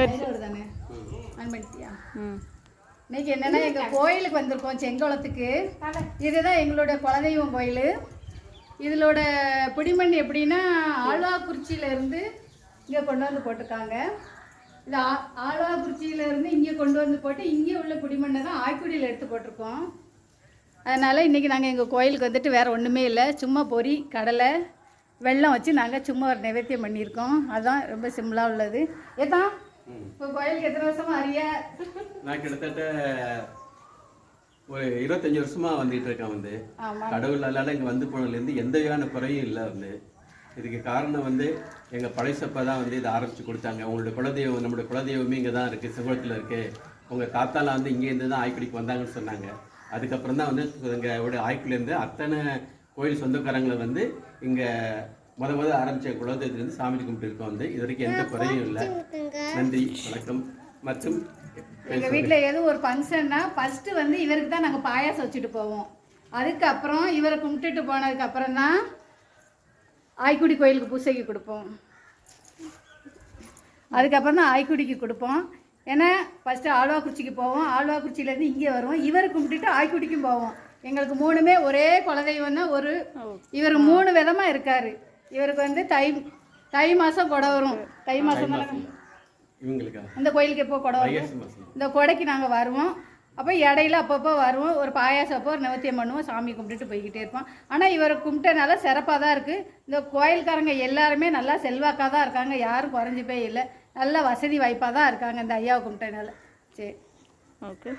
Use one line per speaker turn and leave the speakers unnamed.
தானே ஆன் பண்ணிட்டியா? இன்னைக்கு என்னன்னா எங்கள் கோயிலுக்கு வந்திருக்கோம் செங்கோலத்துக்கு. இதுதான் எங்களோட குலதெய்வம் கோயில். இதோட பிடிமண் எப்படின்னா ஆழ்வாக்குறிச்சியிலேருந்து இங்கே கொண்டு வந்து போட்டிருக்காங்க. இது ஆழ்வாக்குறிச்சியிலேருந்து இங்கே கொண்டு வந்து போட்டு இங்கே உள்ள பிடிமண்ணை தான் ஆய்க்குடியில் எடுத்து போட்டிருக்கோம். அதனால் இன்றைக்கி நாங்கள் எங்கள் கோயிலுக்கு வந்துட்டு வேறு ஒன்றுமே இல்லை, சும்மா பொரி கடலை வெல்லம் வச்சு நாங்கள் சும்மா ஒரு நிவேத்தியம் பண்ணியிருக்கோம். அதுதான் ரொம்ப சிம்பிளாக உள்ளது. ஏதான் இப்போ கோயிலுக்கு எத்தனை வருஷமா அறிய?
நான் கிட்டத்தட்ட ஒரு 25 வருஷமா வந்துட்டு இருக்கேன். கடவுளால இங்கே வந்து போனதுலேருந்து எந்த வகையான குறையும் இல்லை. இதுக்கு காரணம் எங்கள் பழைசப்பா தான் இதை ஆரம்பித்து கொடுத்தாங்க. உங்களோட குலதெய்வம், நம்மளோட குலதெய்வமே இங்கே தான் இருக்குது, செங்கோலத்தில் இருக்குது. உங்கள் தாத்தாலாம் இங்கேருந்து தான் ஆய்க்குடிக்கு வந்தாங்கன்னு சொன்னாங்க. அதுக்கப்புறம் தான் எங்களோட ஆய்க்குடியிலேருந்து அத்தனை கோயில் சொந்தக்காரங்களை இங்கே முத ஆரம்பித்த குலதெய்வத்திலேருந்து சாமி கும்பிட்டு இருக்கோம். இது வரைக்கும் எந்த குறையும் இல்லை. நன்றி, வணக்கம். மற்றும்
எங்கள் வீட்டில் எதுவும் ஒரு ஃபங்க்ஷன்னா ஃபஸ்ட்டு இவருக்கு தான் நாங்கள் பாயாசம் வச்சுட்டு போவோம். அதுக்கப்புறம் இவரை கும்பிட்டுட்டு போனதுக்கப்புறம் தான் ஆய்க்குடி கோயிலுக்கு பூசைக்கு கொடுப்போம். அதுக்கப்புறம் தான் ஆய்க்குடிக்கு கொடுப்போம். ஏன்னா ஃபஸ்ட்டு ஆழ்வாக்குறிச்சிக்கு போவோம், ஆழ்வாக்குறிச்சியிலேருந்து இங்கே வருவோம், இவரை கும்பிட்டுட்டு ஆய்க்குடிக்கும் போவோம். எங்களுக்கு மூணுமே ஒரே குலதெய்வம்னா இவர் 3 விதமாக இருக்கார். இவருக்கு தை மாதம் கொடை வரும். தை மாதம் இந்த கோயிலுக்கு எப்போ கொடை வரும்? இந்த கொடைக்கு நாங்கள் வருவோம். அப்போ இடையில அப்பப்போ வருவோம், ஒரு பாயாசம் அப்போ ஒரு நிவத்தியம் பண்ணுவோம், சாமி கும்பிட்டுட்டு போய்கிட்டே இருப்போம். ஆனால் இவரை கும்பிட்டனால சிறப்பாக தான் இருக்குது. இந்த கோயில்காரங்க எல்லாருமே நல்லா செல்வாக்காக தான் இருக்காங்க, யாரும் குறைஞ்சி போய் இல்லை, நல்ல வசதி வாய்ப்பாக தான் இருக்காங்க இந்த ஐயாவை கும்பிட்டனால. சரி, ஓகே.